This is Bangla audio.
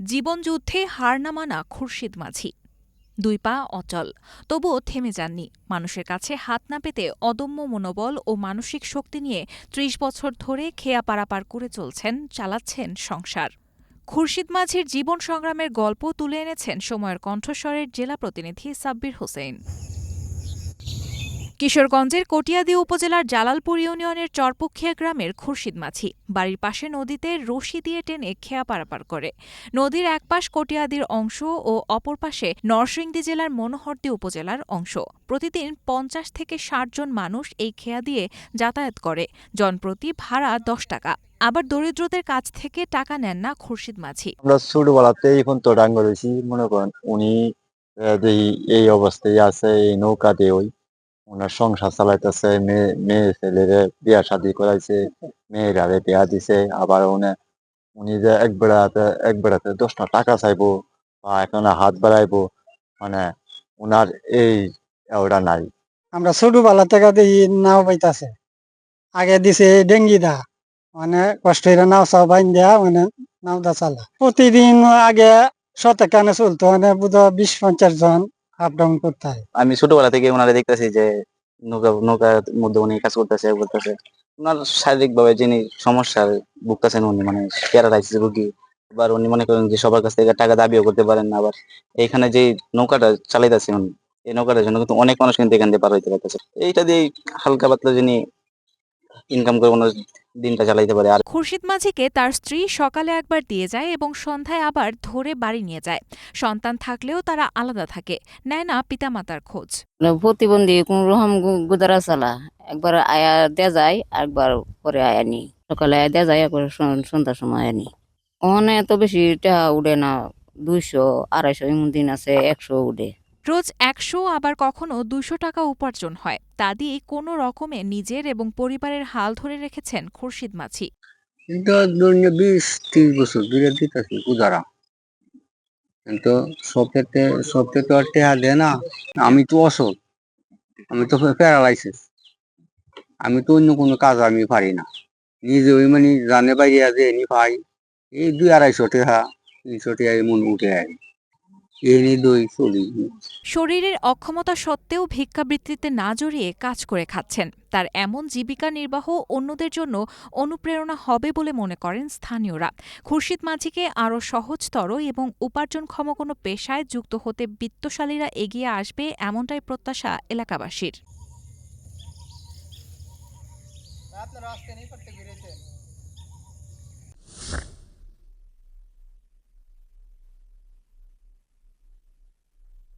জীবনযুদ্ধে হার না মানা খুরশিদ মাঝি। দুই পা অচল, তবুও থেমে যাননি। মানুষের কাছে হাত না পেতে অদম্য মনোবল ও মানসিক শক্তি নিয়ে ৩০ বছর ধরে খেয়া পারাপার করে চলছেন, চালাচ্ছেন সংসার। খুরশিদ মাঝির জীবন সংগ্রামের গল্প তুলে এনেছেন সময়ের কণ্ঠস্বরের জেলা প্রতিনিধি সাব্বির হোসেন। কিশোরগঞ্জের কটিয়াদী উপজেলার জালালপুর ইউনিয়নের চরপক্ষিয়া গ্রামের খুরশিদ মাঝি বাড়ির পাশে নদীতে রশি দিয়ে টেনে খেয়া পারাপার করে। নদীর এক পাশ কটিয়াদির অংশ ও অপর পাশে নরসিংদী জেলার মনোহরদী উপজেলার অংশ। প্রতিদিন ৫০ থেকে ৬০ জন মানুষ এই খেয়া দিয়ে যাতায়াত করে। জনপ্রতি ভাড়া ১০ টাকা। আবার দরিদ্রদের কাছ থেকে টাকা নেন না খুরশিদ মাঝি। আমরা ছোটবেলাতেই এখন তো ডাঙ্গা রয়েছি, মনে করেন উনি এই অবস্থায় আছে, এই নৌকা দিয়ে ওনার সংসার চালাইতেছে, মেয়ে ছেলেরে বিয়া শাদী করাইছে, মেয়েরারে বিয়া দিছে। আবার উনি যে এক বেড়াতে 10টা টাকা চাইবো বা এখন হাত বাড়াইবো, মানে উনার এই ওটা নাই। আমরা ছোটবেলা থেকে দেখি নাও পাইতাছে, আগে দিছে ডেঙ্গি দা, মানে কষ্ট করে নাও চাও বাইন দেয়া, মানে নাও দা চালা প্রতিদিন। আগে শতকানে চলতো, মানে বুধ 20-50 জন আপ ডাউন করতে হয়। আমি ছোটবেলা থেকে ওনারা দেখতেছি যে নৌকার মধ্যে উনি কাজ করতেছে। ওনার শারীরিক ভাবে যিনি সমস্যার ভুগতেছেন, উনি মানে প্যারালাইসিস রোগী। আবার উনি মনে করেন যে সবার কাছ থেকে টাকা দাবিও করতে পারেন না। আবার এইখানে যে নৌকাটা চালাইতেছে উনি, এই নৌকাটার জন্য কিন্তু অনেক মানুষ কিন্তু এখান দিয়ে পার হইতে পারতেছে। এইটা দিয়ে হালকা পাতলা যিনি ইনকাম করে ওনার দিনটা চালাইতে পারে। আর খুরশিদ মাঝিকে তার স্ত্রী সকালে একবার দিয়ে যায় এবং সন্ধ্যায় আবার ধরে বাড়ি নিয়ে যায়। সন্তান থাকলেও তারা আলাদা থাকে, নেয় না পিতামাতার খোঁজ। প্রতিবন্ধী কোন রকম গুদারা চালা, একবার আয়া দেয়া যায়, একবার পরে আয়া নি। সকালে আয়া দেয়া যায়, একবার সন্ধ্যার সময় আয়া নি। ওখানে এত বেশি টাকা উঠে না, 200-250 এমন দিন আছে 100 উঠে। রোজ ১০০ আবার কখনো ২০০ টাকা উপার্জন হয়। তা দিয়ে কোনো রকমে নিজের এবং পরিবারের হাল ধরে রেখেছেন খুরশিদ মাঝি। কিন্তু 20-30 বছর ধরে দিতেছি গুজারা, কিন্তু সবকে তো আর টেহা দেয় না। আমি তো অসৎ, আমি তো প্যারালাইসিস, আমি তো অন্য কোনো কাজ আমি পারি না। নিজে ওই মানে জানে বাইরে আছে এনি পাই, এই 200-250 টাকা 300 টাকা এমন উঠে আয়, এই নিয়ে দই চলি। শরীরের অক্ষমতা সত্ত্বেও ভিক্ষাবৃত্তিতে না জড়িয়ে কাজ করে খাচ্ছেন। তার এমন জীবিকা নির্বাহ অন্যদের জন্য অনুপ্রেরণা হবে বলে মনে করেন স্থানীয়রা। খুরশিদ মাঝিকে আরও সহজতর এবং উপার্জনক্ষম কোনো পেশায় যুক্ত হতে বিত্তশালীরা এগিয়ে আসবে, এমনটাই প্রত্যাশা এলাকাবাসীর।